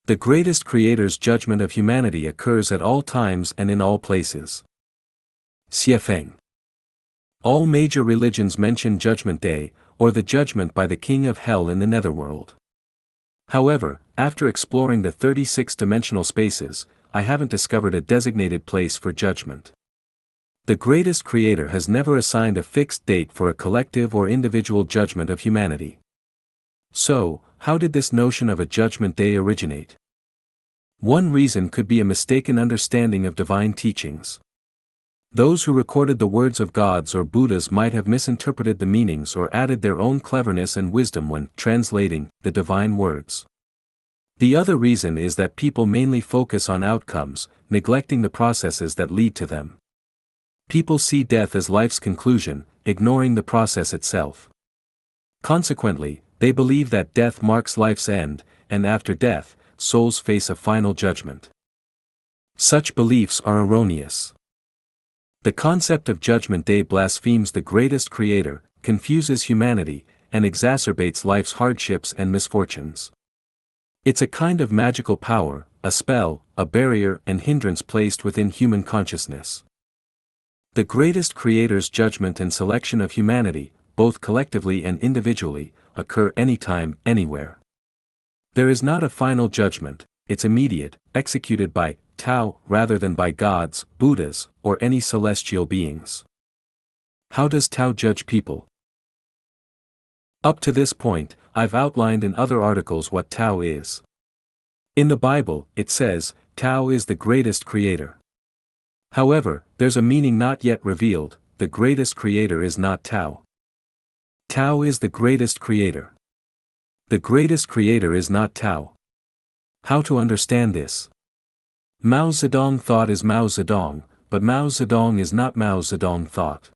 The greatest Creator's judgment of humanity occurs at all times and in all places. Xiefeng. All major religions mention Judgment Day, or the judgment by the King of Hell in the netherworld. However, after exploring the 36-dimensional spaces, I haven't discovered a designated place for judgment. The greatest Creator has never assigned a fixed date for a collective or individual judgment of humanity. So, how did this notion of a judgment day originate? One reason could be a mistaken understanding of divine teachings. Those who recorded the words of gods or Buddhas might have misinterpreted the meanings or added their own cleverness and wisdom when translating the divine words. The other reason is that people mainly focus on outcomes, neglecting the processes that lead to them. People see death as life's conclusion, ignoring the process itself. Consequently, they believe that death marks life's end, and after death, souls face a final judgment. Such beliefs are erroneous. The concept of Judgment Day blasphemes the greatest Creator, confuses humanity, and exacerbates life's hardships and misfortunes. It's a kind of magical power, a spell, a barrier and hindrance placed within human consciousness. The greatest Creator's judgment and selection of humanity, both collectively and individually, occur anytime, anywhere. There is not a final judgment, it's immediate, executed by Tao rather than by gods, Buddhas, or any celestial beings. How does Tao judge people? Up to this point, I've outlined in other articles what Tao is. In the Bible, it says, Tao is the greatest Creator. However, there's a meaning not yet revealed, the greatest Creator is not Tao. Tao is the greatest Creator. The greatest Creator is not Tao. How to understand this? Mao Zedong thought is Mao Zedong, but Mao Zedong is not Mao Zedong thought.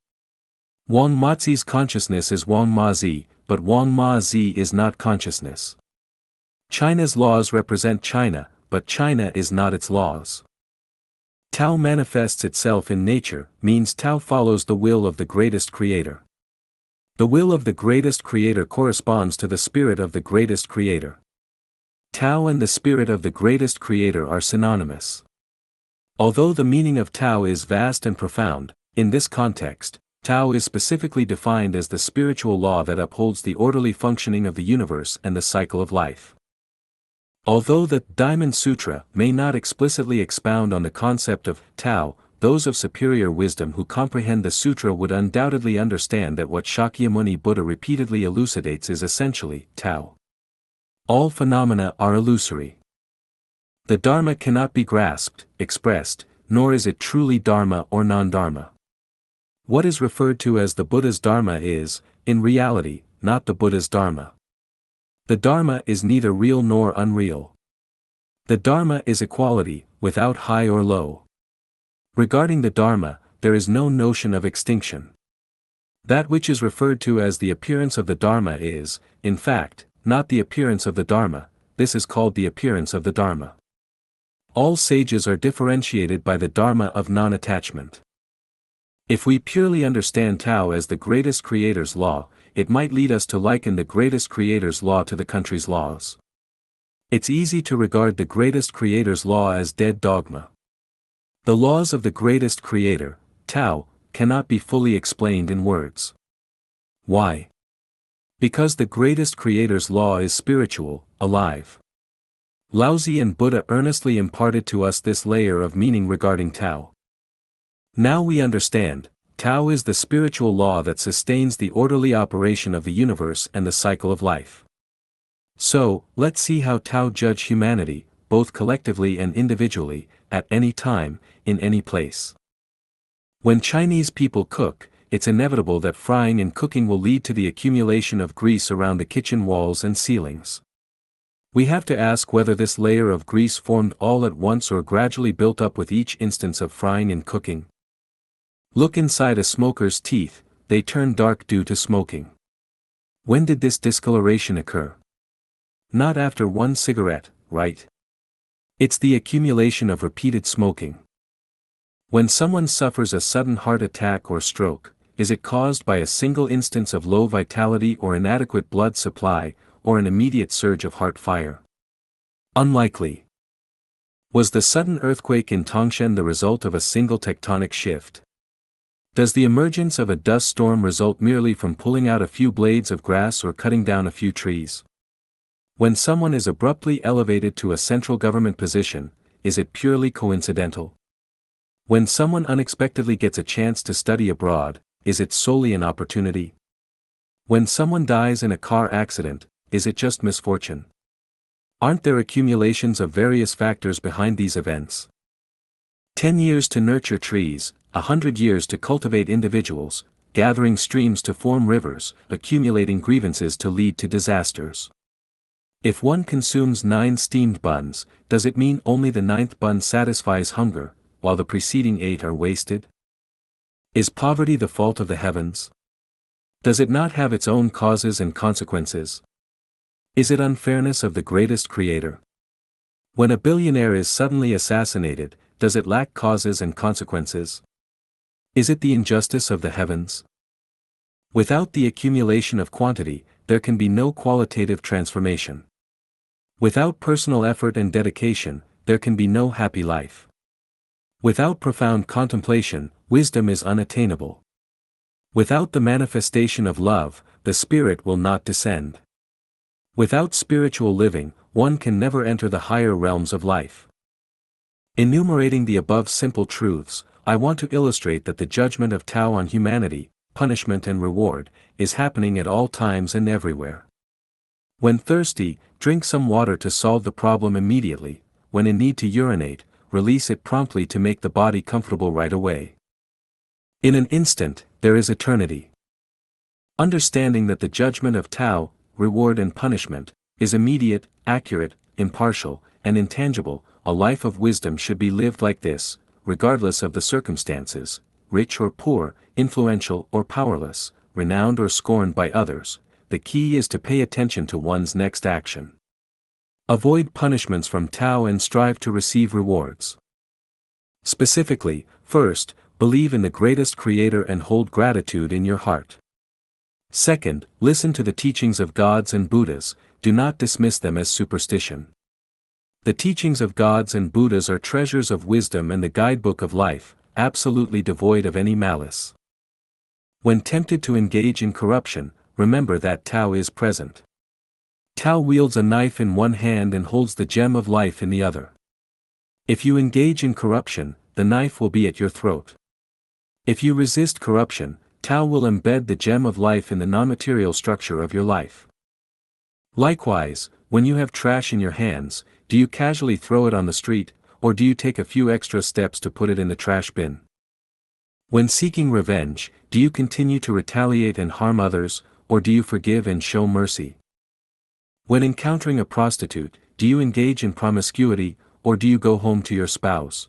Wang Mazi's consciousness is Wang Mazi, but Wang Mazi is not consciousness. China's laws represent China, but China is not its laws. Tao manifests itself in nature, means Tao follows the will of the greatest Creator. The will of the greatest Creator corresponds to the spirit of the greatest Creator. Tao and the spirit of the greatest Creator are synonymous. Although the meaning of Tao is vast and profound, in this context, Tao is specifically defined as the spiritual law that upholds the orderly functioning of the universe and the cycle of life. Although the Diamond Sutra may not explicitly expound on the concept of Tao, those of superior wisdom who comprehend the sutra would undoubtedly understand that what Shakyamuni Buddha repeatedly elucidates is essentially Tao. All phenomena are illusory. The Dharma cannot be grasped, expressed, nor is it truly Dharma or non-Dharma. What is referred to as the Buddha's Dharma is, in reality, not the Buddha's Dharma. The Dharma is neither real nor unreal. The Dharma is equality, without high or low. Regarding the Dharma, there is no notion of extinction. That which is referred to as the appearance of the Dharma is, in fact, not the appearance of the Dharma, this is called the appearance of the Dharma. All sages are differentiated by the Dharma of non-attachment. If we purely understand Tao as the greatest Creator's law, it might lead us to liken the greatest Creator's law to the country's laws. It's easy to regard the greatest Creator's law as dead dogma. The laws of the greatest Creator, Tao, cannot be fully explained in words. Why? Because the greatest Creator's law is spiritual, alive. Laozi and Buddha earnestly imparted to us this layer of meaning regarding Tao. Now we understand, Tao is the spiritual law that sustains the orderly operation of the universe and the cycle of life. So, let's see how Tao judge humanity, both collectively and individually, at any time, in any place. When Chinese people cook, it's inevitable that frying and cooking will lead to the accumulation of grease around the kitchen walls and ceilings. We have to ask whether this layer of grease formed all at once or gradually built up with each instance of frying and cooking. Look inside a smoker's teeth, they turn dark due to smoking. When did this discoloration occur? Not after one cigarette, right? It's the accumulation of repeated smoking. When someone suffers a sudden heart attack or stroke, is it caused by a single instance of low vitality or inadequate blood supply, or an immediate surge of heart fire? Unlikely. Was the sudden earthquake in Tangshan the result of a single tectonic shift? Does the emergence of a dust storm result merely from pulling out a few blades of grass or cutting down a few trees? When someone is abruptly elevated to a central government position, is it purely coincidental? When someone unexpectedly gets a chance to study abroad, is it solely an opportunity? When someone dies in a car accident, is it just misfortune? Aren't there accumulations of various factors behind these events? 10 years to nurture trees, 100 years to cultivate individuals, gathering streams to form rivers, accumulating grievances to lead to disasters. If one consumes 9 steamed buns, does it mean only the 9th bun satisfies hunger, while the preceding 8 are wasted? Is poverty the fault of the heavens? Does it not have its own causes and consequences? Is it unfairness of the greatest creator? When a billionaire is suddenly assassinated, does it lack causes and consequences? Is it the injustice of the heavens? Without the accumulation of quantity, there can be no qualitative transformation. Without personal effort and dedication, there can be no happy life. Without profound contemplation, wisdom is unattainable. Without the manifestation of love, the Spirit will not descend. Without spiritual living, one can never enter the higher realms of life. Enumerating the above simple truths, I want to illustrate that the judgment of Tao on humanity, punishment and reward, is happening at all times and everywhere. When thirsty, drink some water to solve the problem immediately. When in need to urinate, release it promptly to make the body comfortable right away. In an instant, there is eternity. Understanding that the judgment of Tao, reward and punishment, is immediate, accurate, impartial, and intangible, a life of wisdom should be lived like this, regardless of the circumstances, rich or poor, influential or powerless, renowned or scorned by others. The key is to pay attention to one's next action. Avoid punishments from Tao and strive to receive rewards. Specifically, first, believe in the greatest creator and hold gratitude in your heart. Second, listen to the teachings of gods and Buddhas, do not dismiss them as superstition. The teachings of gods and Buddhas are treasures of wisdom and the guidebook of life, absolutely devoid of any malice. When tempted to engage in corruption, remember that Tao is present. Tao wields a knife in one hand and holds the gem of life in the other. If you engage in corruption, the knife will be at your throat. If you resist corruption, Tao will embed the gem of life in the non-material structure of your life. Likewise, when you have trash in your hands, do you casually throw it on the street, or do you take a few extra steps to put it in the trash bin? When seeking revenge, do you continue to retaliate and harm others, or do you forgive and show mercy? When encountering a prostitute, do you engage in promiscuity, or do you go home to your spouse?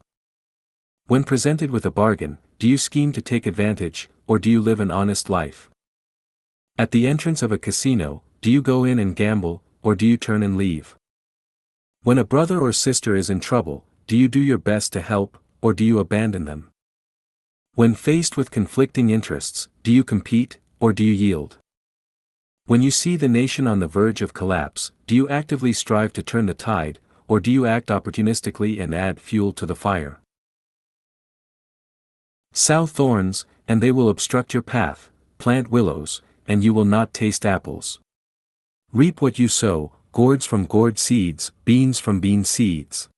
When presented with a bargain, do you scheme to take advantage, or do you live an honest life? At the entrance of a casino, do you go in and gamble, or do you turn and leave? When a brother or sister is in trouble, do you do your best to help, or do you abandon them? When faced with conflicting interests, do you compete, or do you yield? When you see the nation on the verge of collapse, do you actively strive to turn the tide, or do you act opportunistically and add fuel to the fire? Sow thorns, and they will obstruct your path, plant willows, and you will not taste apples. Reap what you sow, gourds from gourd seeds, beans from bean seeds.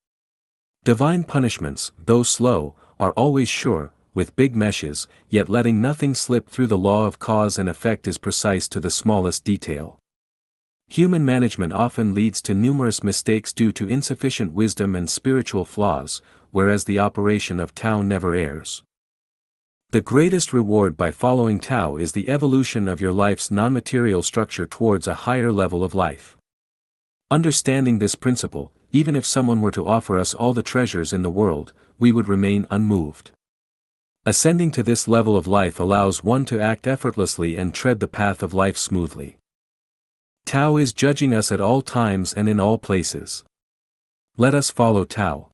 Divine punishments, though slow, are always sure, with big meshes, yet letting nothing slip through the law of cause and effect is precise to the smallest detail. Human management often leads to numerous mistakes due to insufficient wisdom and spiritual flaws, whereas the operation of Tao never errs. The greatest reward by following Tao is the evolution of your life's non-material structure towards a higher level of life. Understanding this principle, even if someone were to offer us all the treasures in the world, we would remain unmoved. Ascending to this level of life allows one to act effortlessly and tread the path of life smoothly. Tao is judging us at all times and in all places. Let us follow Tao.